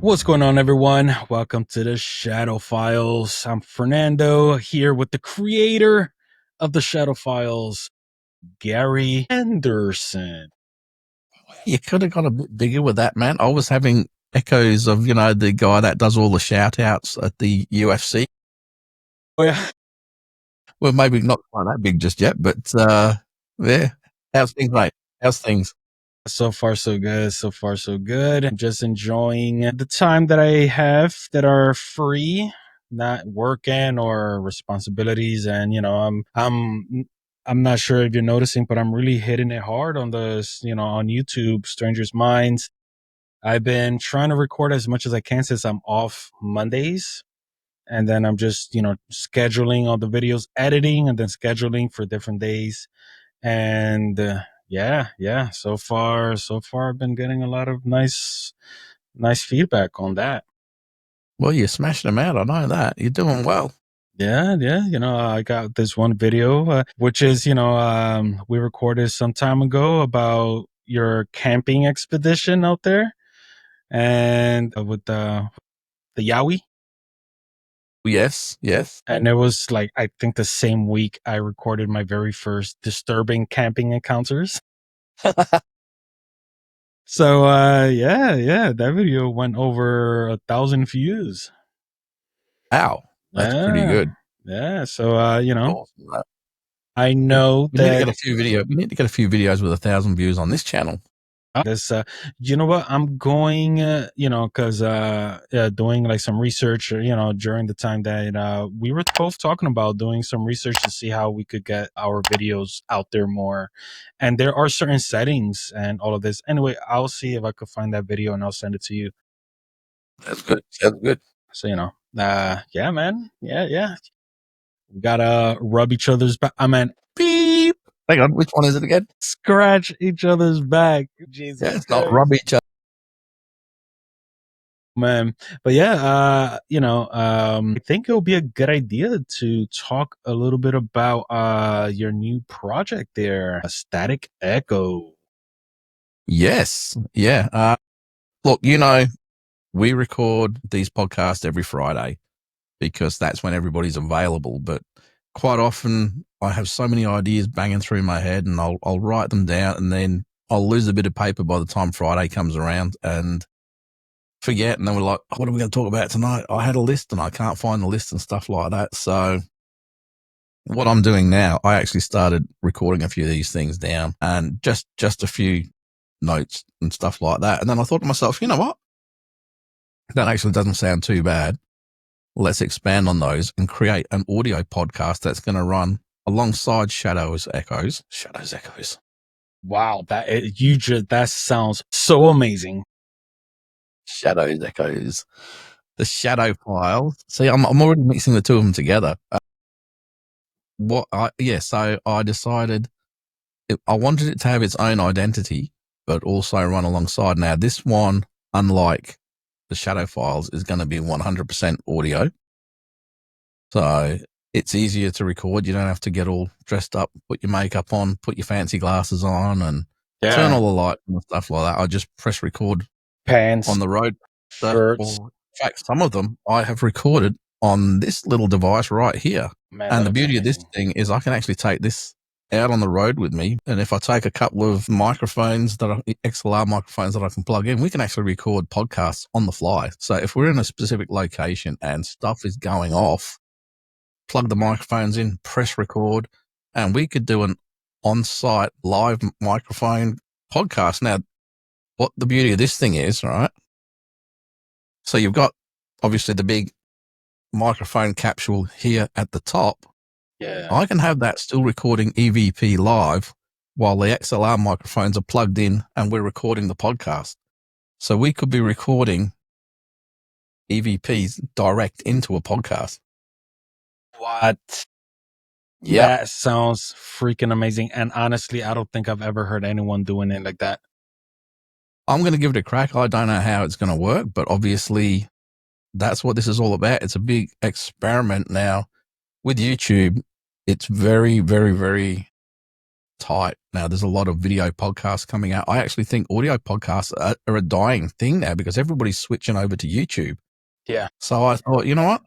What's going on, everyone? Welcome to the Shadow Files. I'm Fernando here with the creator of the Shadow Files, Gary Anderson. You could have got a bit bigger with that, man. I was having echoes of, the guy that does all the shout outs at the UFC. Oh, yeah. Well, maybe not quite that big just yet, but yeah. How's things, mate? How's things? So far, so good. So far, so good. I'm just enjoying the time that I have that are free, not working or responsibilities. And I'm not sure if you're noticing, but I'm really hitting it hard on on YouTube, Strangers Minds. I've been trying to record as much as I can since I'm off Mondays. And then I'm just, scheduling all the videos, editing, and then scheduling for different days. And yeah. So far, I've been getting a lot of nice feedback on that. Well, you're smashing them out. I know that. You're doing well. Yeah. I got this one video, which is, we recorded some time ago about your camping expedition out there and with the Yowie. Yes. And it was like, I think the same week I recorded my very first disturbing camping encounters. So, yeah, that video went over 1,000 views. Wow. That's pretty good. Yeah. So, Awesome. I know We need to that get a few videos with 1,000 views on this channel. this, you know what, I'm going, cause, doing like some research, during the time that, we were both talking about doing some research to see how we could get our videos out there more. And there are certain settings and all of this. Anyway, I'll see if I could find that video and I'll send it to you. That's good. Sounds good. So, yeah, man. Yeah. We gotta rub each other's back. I mean, beep. Hang on. Which one is it again? Scratch each other's back. Jesus Yeah, it's Christ. not rub each other. Man. But yeah, I think it'll be a good idea to talk a little bit about your new project there, a Static Echo. Yes. Yeah. Look, we record these podcasts every Friday because that's when everybody's available. But quite often I have so many ideas banging through my head and I'll write them down and then I'll lose a bit of paper by the time Friday comes around and forget. And then we're like, what are we going to talk about tonight? I had a list and I can't find the list and stuff like that. So what I'm doing now, I actually started recording a few of these things down and just a few notes and stuff like that. And then I thought to myself, you know what? That actually doesn't sound too bad. Let's expand on those and create an audio podcast that's going to run alongside Shadows Echoes. Wow, that sounds so amazing. Shadows Echoes. The Shadow Files. See, I'm already mixing the two of them together. So I decided I wanted it to have its own identity, but also run alongside. Now, this one, unlike the Shadow Files, is going to be 100% audio. So it's easier to record. You don't have to get all dressed up, put your makeup on, put your fancy glasses on, and turn all the lights and stuff like that. I just press record Pants on the road. shirts. In fact, some of them I have recorded on this little device right here. Man, and the beauty of this thing is I can actually take this out on the road with me. And if I take a couple of microphones XLR microphones that I can plug in, we can actually record podcasts on the fly. So if we're in a specific location and stuff is going off, plug the microphones in, press record, and we could do an on-site live microphone podcast. Now, what the beauty of this thing is, right? So you've got obviously the big microphone capsule here at the top. Yeah. I can have that still recording EVP live while the XLR microphones are plugged in and we're recording the podcast. So we could be recording EVPs direct into a podcast. What? Yeah. That sounds freaking amazing. And honestly, I don't think I've ever heard anyone doing it like that. I'm going to give it a crack. I don't know how it's going to work, but obviously that's what this is all about. It's a big experiment now with YouTube. It's very, very, very tight. Now, there's a lot of video podcasts coming out. I actually think audio podcasts are a dying thing now because everybody's switching over to YouTube. Yeah. So I thought, you know what?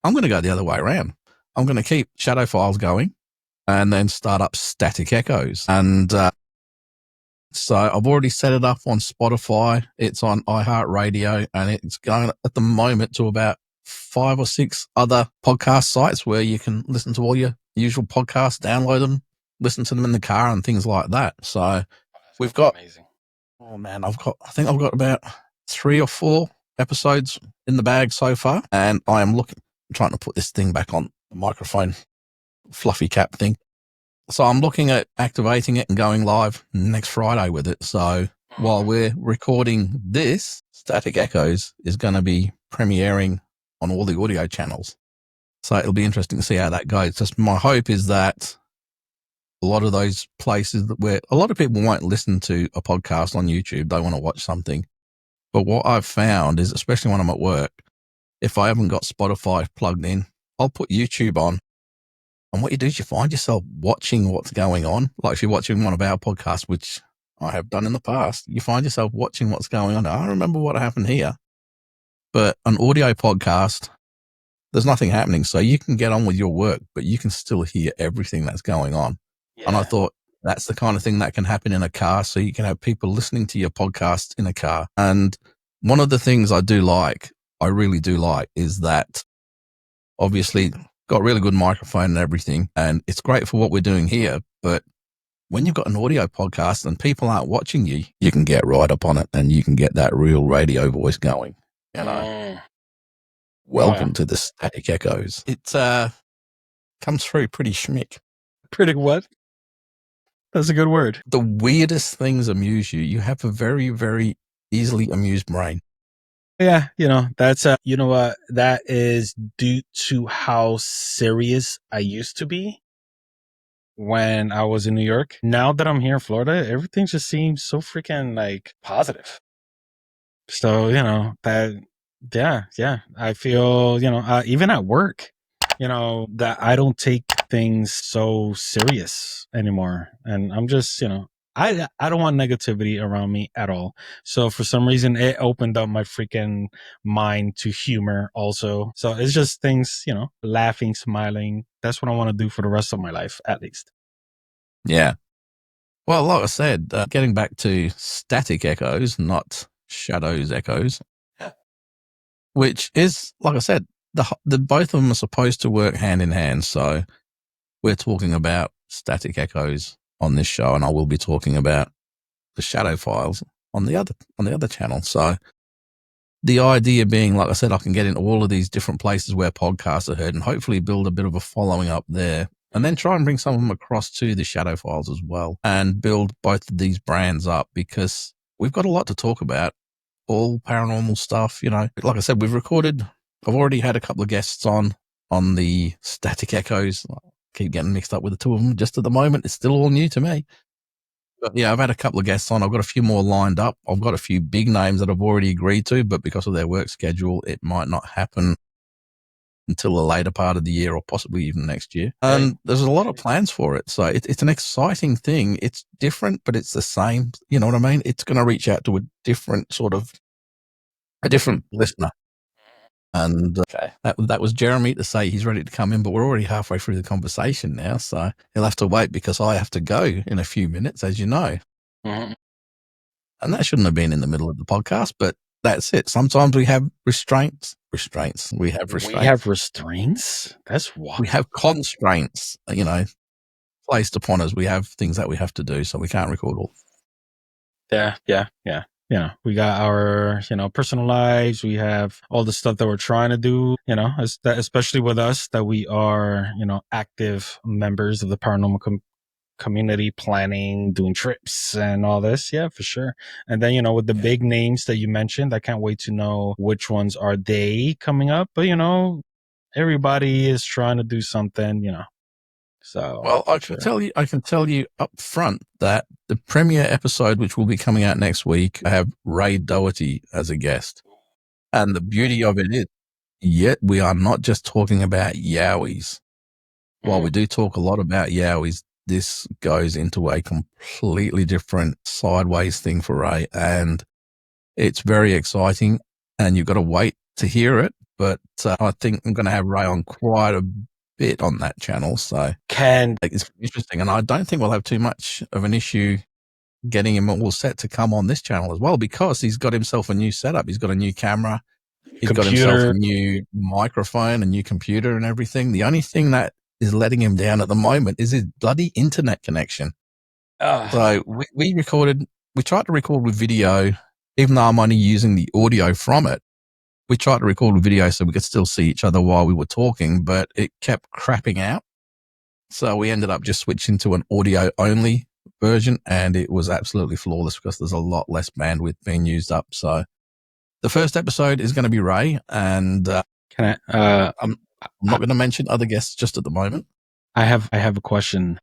I'm going to go the other way around. I'm going to keep Shadow Files going and then start up Static Echoes. And so I've already set it up on Spotify. It's on iHeartRadio, and it's going at the moment to about 5 or 6 other podcast sites where you can listen to all your usual podcasts, download them, listen to them in the car and things like that. So we've got, amazing. oh man, I think I've got about 3 or 4 episodes in the bag so far, and I am trying to put this thing back on the microphone, fluffy cap thing. So I'm looking at activating it and going live next Friday with it. So while we're recording this, Static Echoes is going to be premiering on all the audio channels. So it'll be interesting to see how that goes. Just my hope is that a lot of those places where a lot of people won't listen to a podcast on YouTube, they want to watch something. But what I've found is, especially when I'm at work, if I haven't got Spotify plugged in, I'll put YouTube on. And what you do is you find yourself watching what's going on. Like if you're watching one of our podcasts, which I have done in the past, you find yourself watching what's going on. I remember what happened here. But an audio podcast, there's nothing happening. So you can get on with your work, but you can still hear everything that's going on. Yeah. And I thought that's the kind of thing that can happen in a car. So you can have people listening to your podcast in a car. And one of the things I really do like, is that obviously got a really good microphone and everything, and it's great for what we're doing here. But when you've got an audio podcast and people aren't watching you, you can get right up on it and you can get that real radio voice going. You know, welcome to the Static Echoes. It comes through pretty schmick. Pretty what? That's a good word. The weirdest things amuse you. You have a very, very easily amused brain. Yeah, that's you know what, that is due to how serious I used to be when I was in New York. Now that I'm here in Florida, everything just seems so freaking like positive. So, that, yeah, I feel, even at work, that I don't take things so serious anymore. And I'm just, I don't want negativity around me at all. So for some reason, it opened up my freaking mind to humor also. So it's just things, laughing, smiling. That's what I want to do for the rest of my life, at least. Yeah. Well, like I said, getting back to Static Echoes, not Shadows Echoes, which is, like I said, the both of them are supposed to work hand in hand. So we're talking about Static Echoes on this show, and I will be talking about the Shadow Files on the other channel. So the idea being, like I said, I can get into all of these different places where podcasts are heard and hopefully build a bit of a following up there, and then try and bring some of them across to the Shadow Files as well and build both of these brands up, because we've got a lot to talk about, all paranormal stuff. Like I said, I've already had a couple of guests on the Static Echoes. I keep getting mixed up with the two of them just at the moment. It's still all new to me. But yeah, I've had a couple of guests on. I've got a few more lined up. I've got a few big names that I've already agreed to, but because of their work schedule, it might not happen until the later part of the year or possibly even next year. And there's a lot of plans for it. So it's an exciting thing. It's different, but it's the same. You know what I mean? It's going to reach out to a different listener. And that was Jeremy to say he's ready to come in, but we're already halfway through the conversation now. So he'll have to wait because I have to go in a few minutes, as you know. Mm-hmm. And that shouldn't have been in the middle of the podcast, but that's it. Sometimes we have restraints. We have restraints. That's what we have constraints, placed upon us. We have things that we have to do, so we can't record all. Yeah. We got our, personal lives. We have all the stuff that we're trying to do, especially with us, that we are, active members of the paranormal community, planning, doing trips and all this. Yeah, for sure. And then, with the big names that you mentioned, I can't wait to know which ones are they coming up. But, everybody is trying to do something, So, well, I can tell you up front that the premiere episode, which will be coming out next week, I have Ray Doherty as a guest. And the beauty of it is, yet we are not just talking about yowies. While we do talk a lot about yowies, this goes into a completely different sideways thing for Ray, and it's very exciting, and you've got to wait to hear it. But I think I'm going to have Ray on quite a bit on that channel, so it's interesting. And I don't think we'll have too much of an issue getting him all set to come on this channel as well, because he's got himself a new setup. He's got a new camera. He's got himself a new microphone, a new computer and everything. The only thing that is letting him down at the moment is his bloody internet connection. So we tried to record with video, even though I'm only using the audio from it. We tried to record with video so we could still see each other while we were talking, but it kept crapping out. So we ended up just switching to an audio only version, and it was absolutely flawless because there's a lot less bandwidth being used up. So the first episode is going to be Ray, and I'm not going to mention other guests just at the moment. I have a question.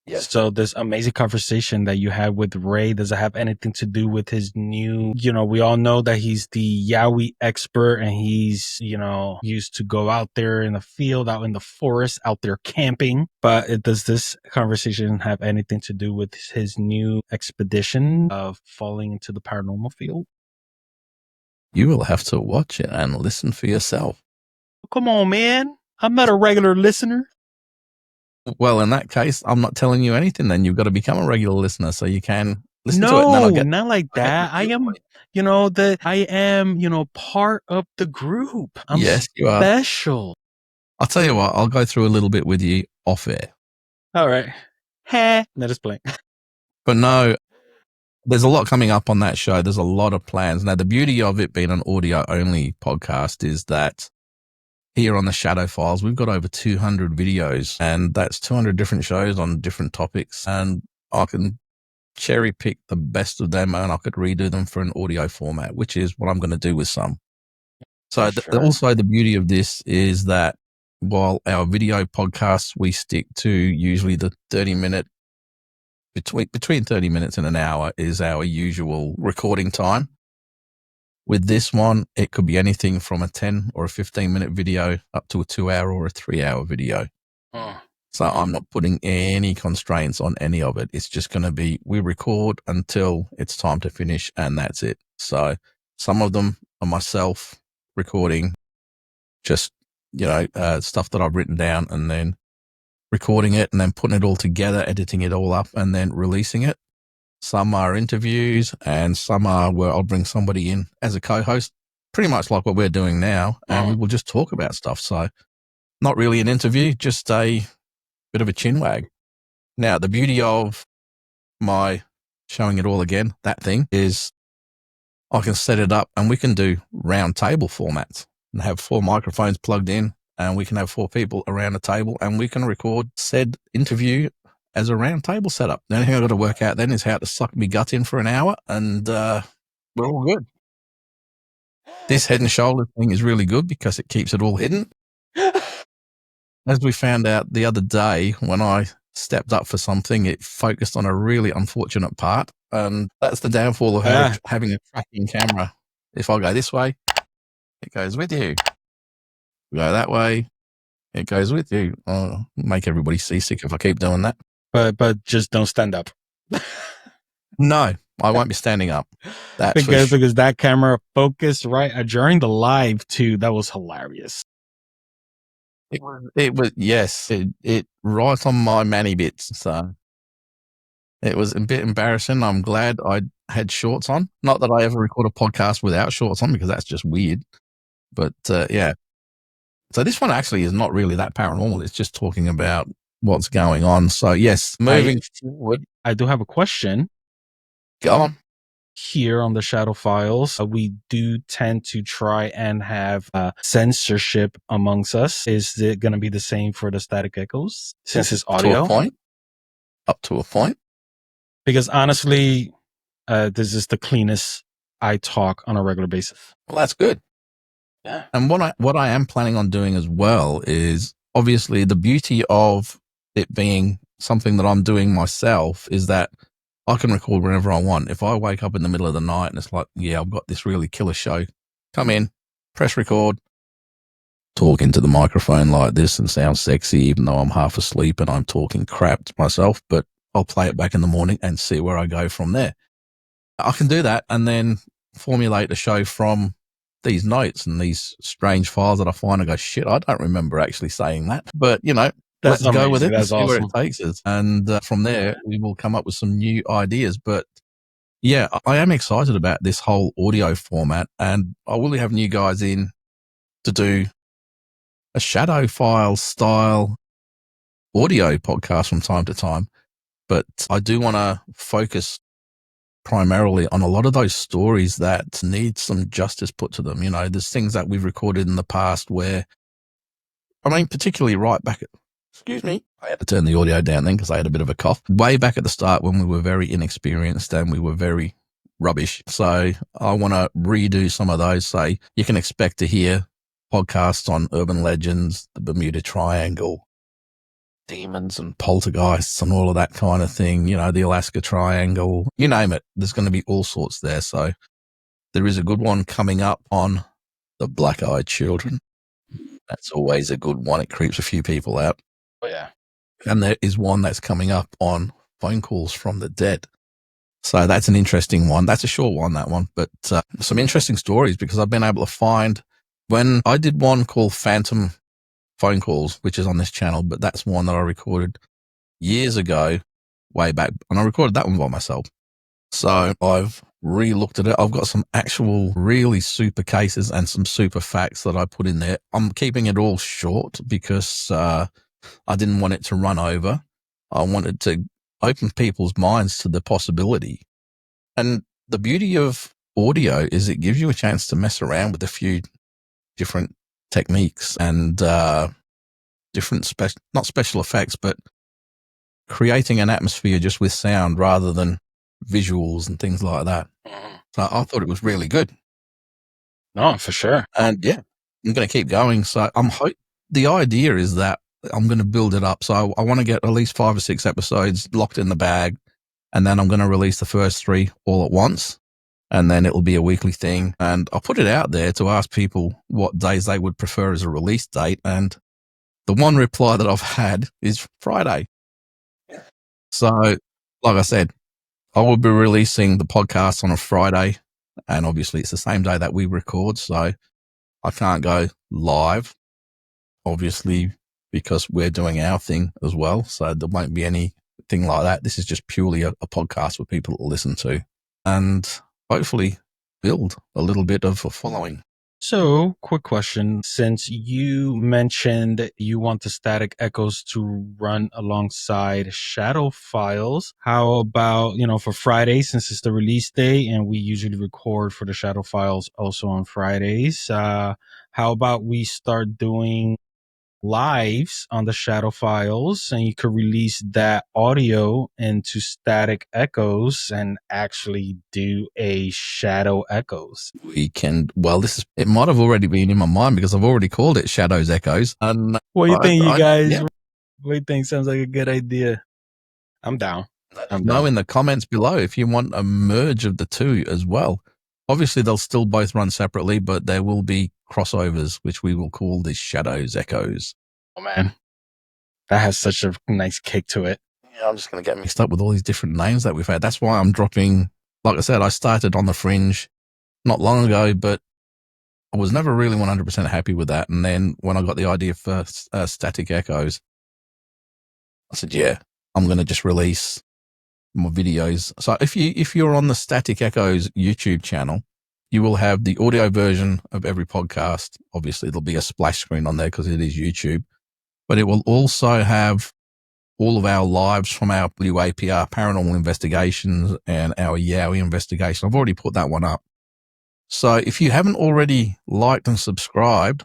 Yes. So this amazing conversation that you had with Ray, does it have anything to do with his new, we all know that he's the Yowie expert, and he's, used to go out there in the field, out in the forest, out there camping. But does this conversation have anything to do with his new expedition of falling into the paranormal field? You will have to watch it and listen for yourself. Come on, man. I'm not a regular listener. Well, in that case, I'm not telling you anything. Then you've got to become a regular listener so you can listen to it. No, not like that. I am, I am, part of the group. I'm yes, you are special. I'll tell you what. I'll go through a little bit with you off air. All right. Let us play. But no, there's a lot coming up on that show. There's a lot of plans. Now, the beauty of it being an audio only podcast is that here on the Shadow Files, we've got over 200 videos, and that's 200 different shows on different topics. And I can cherry pick the best of them, and I could redo them for an audio format, which is what I'm going to do with some. So also the beauty of this is that while our video podcasts, we stick to usually the 30-minute, between 30 minutes and an hour is our usual recording time. With this one, it could be anything from a 10 or a 15-minute video up to a 2-hour or a 3-hour video. So I'm not putting any constraints on any of it. It's just going to be, we record until it's time to finish, and that's it. So some of them are myself recording just, stuff that I've written down, and then recording it and then putting it all together, editing it all up, and then releasing it. Some are interviews, and some are where I'll bring somebody in as a co-host, pretty much like what we're doing now, and we will just talk about stuff. So not really an interview, just a bit of a chinwag. Now, the beauty of my showing it all again, that thing, is I can set it up and we can do round table formats and have 4 microphones plugged in, and we can have 4 people around a table, and we can record said interview as a round table setup. The only thing I've got to work out then is how to suck my gut in for an hour, and we're all good. This head and shoulder thing is really good because it keeps it all hidden. As we found out the other day when I stepped up for something, it focused on a really unfortunate part, and that's the downfall of having a tracking camera. If I go this way, it goes with you. Go that way, it goes with you. I'll make everybody seasick if I keep doing that. But just don't stand up. No, I won't be standing up. That's because that camera focused right during the live too. That was hilarious. It was yes. It right on my manny bits. So it was a bit embarrassing. I'm glad I had shorts on. Not that I ever record a podcast without shorts on, because that's just weird. But yeah. So this one actually is not really that paranormal. It's just talking about what's going on. So yes, moving forward. I do have a question. Go on. Here on the Shadow Files, we do tend to try and have censorship amongst us. Is it going to be the same for the Static Echoes since it's audio? Up to a point. Because honestly, this is the cleanest I talk on a regular basis. Well, that's good. Yeah. And what I am planning on doing as well is, obviously the beauty of it being something that I'm doing myself is that I can record whenever I want. If I wake up in the middle of the night and it's like, yeah, I've got this really killer show, come in, press record, talk into the microphone like this and sound sexy, even though I'm half asleep and I'm talking crap to myself, but I'll play it back in the morning and see where I go from there. I can do that and then formulate a show from these notes and these strange files that I find and go, shit, I don't remember actually saying that. But, That's let's go with amazing. it and That's see where it awesome. takes us. And from there, we will come up with some new ideas. But yeah, I am excited about this whole audio format, and I will have new guys in to do a shadow file style audio podcast from time to time. But I do want to focus primarily on a lot of those stories that need some justice put to them. There's things that we've recorded in the past where, particularly right back at, excuse me, I had to turn the audio down then because I had a bit of a cough. Way back at the start when we were very inexperienced and we were very rubbish. So I want to redo some of those. So you can expect to hear podcasts on urban legends, the Bermuda Triangle, demons and poltergeists and all of that kind of thing, the Alaska Triangle, you name it. There's going to be all sorts there. So there is a good one coming up on the black-eyed children. That's always a good one. It creeps a few people out. Oh, yeah. And there is one that's coming up on phone calls from the dead. So that's an interesting one. That's a short one, that one, but some interesting stories because I've been able to find when I did one called Phantom Phone Calls, which is on this channel, but that's one that I recorded years ago, way back, and I recorded that one by myself. So I've re-looked at it. I've got some actual really super cases and some super facts that I put in there. I'm keeping it all short because I didn't want it to run over. I wanted to open people's minds to the possibility. And the beauty of audio is it gives you a chance to mess around with a few different techniques and different not special effects, but creating an atmosphere just with sound rather than visuals and things like that. So I thought it was really good. No, for sure. And yeah, I'm going to keep going. So the idea is that I'm going to build it up. So I want to get at least 5 or 6 episodes locked in the bag. And then I'm going to release the first 3 all at once. And then it'll be a weekly thing. And I'll put it out there to ask people what days they would prefer as a release date. And the one reply that I've had is Friday. So, like I said, I will be releasing the podcast on a Friday. And obviously it's the same day that we record. So I can't go live, obviously, because we're doing our thing as well. So there won't be anything like that. This is just purely a podcast for people to listen to and hopefully build a little bit of a following. So, quick question. Since you mentioned you want the Static Echoes to run alongside Shadow Files, how about, for Friday, since it's the release day and we usually record for the Shadow Files also on Fridays, how about we start doing lives on the Shadow Files and you could release that audio into Static Echoes and actually do a Shadow Echoes? We can, it might have already been in my mind because I've already called it Shadows Echoes. And What do you think, you guys? Yeah. What do you think? Sounds like a good idea. I'm down. Know in the comments below if you want a merge of the two as well. Obviously, they'll still both run separately, but there will be crossovers, which we will call the Shadows Echoes. Oh, man. That has such a nice kick to it. Yeah, I'm just going to get mixed up with all these different names that we've had. That's why I'm dropping, like I said, I started on the Fringe not long ago, but I was never really 100% happy with that. And then when I got the idea for Static Echoes, I said, yeah, I'm going to just release my videos. So if you're on the Static Echoes YouTube channel, you will have the audio version of every podcast. Obviously, there'll be a splash screen on there because it is YouTube, but it will also have all of our lives from our WAPR paranormal investigations and our Yowie investigation. I've already put that one up. So if you haven't already liked and subscribed,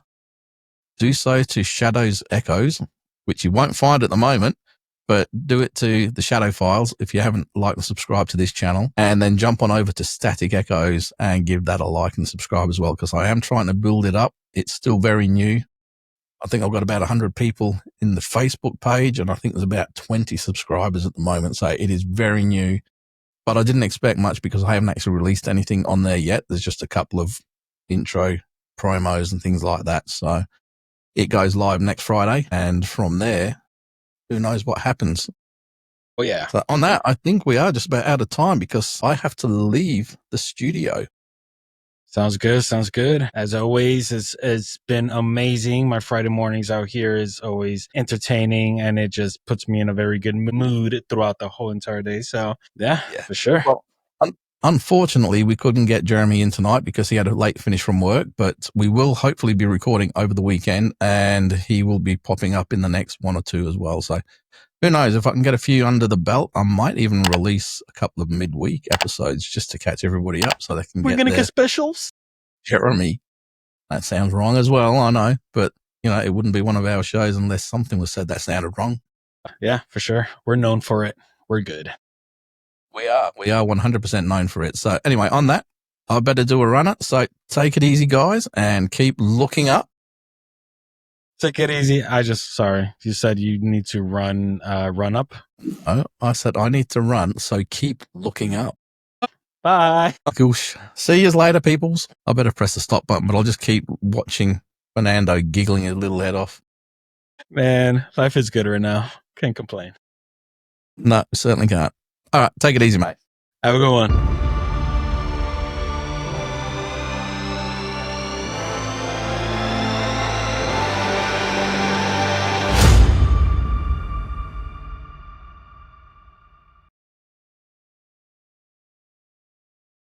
do so to Shadows Echoes, which you won't find at the moment, but do it to the Shadow Files if you haven't liked and subscribed to this channel, and then jump on over to Static Echoes and give that a like and subscribe as well, because I am trying to build it up. It's still very new. I think I've got about 100 people in the Facebook page, and I think there's about 20 subscribers at the moment. So it is very new, but I didn't expect much because I haven't actually released anything on there yet. There's just a couple of intro promos and things like that. So it goes live next Friday. And from there, who knows what happens. Oh, yeah. So on that, I think we are just about out of time because I have to leave the studio. Sounds good. Sounds good. As always, it's been amazing. My Friday mornings out here is always entertaining, and it just puts me in a very good mood throughout the whole entire day. So, yeah. For sure. Well, unfortunately, we couldn't get Jeremy in tonight because he had a late finish from work, but we will hopefully be recording over the weekend, and he will be popping up in the next one or two as well. So who knows, if I can get a few under the belt, I might even release a couple of midweek episodes just to catch everybody up so they can We're going to get specials. Jeremy. That sounds wrong as well, I know, but it wouldn't be one of our shows unless something was said that sounded wrong. Yeah, for sure. We're known for it. We're good. We are 100% known for it. So anyway, on that, I better do a runner. So take it easy, guys, and keep looking up. Take it easy. Sorry. You said you need to run up. Oh, I said I need to run. So keep looking up. Bye. Goosh. See you later, peoples. I better press the stop button, but I'll just keep watching Fernando giggling his little head off. Man, life is good right now. Can't complain. No, certainly can't. All right. Take it easy, mate. Have a good one.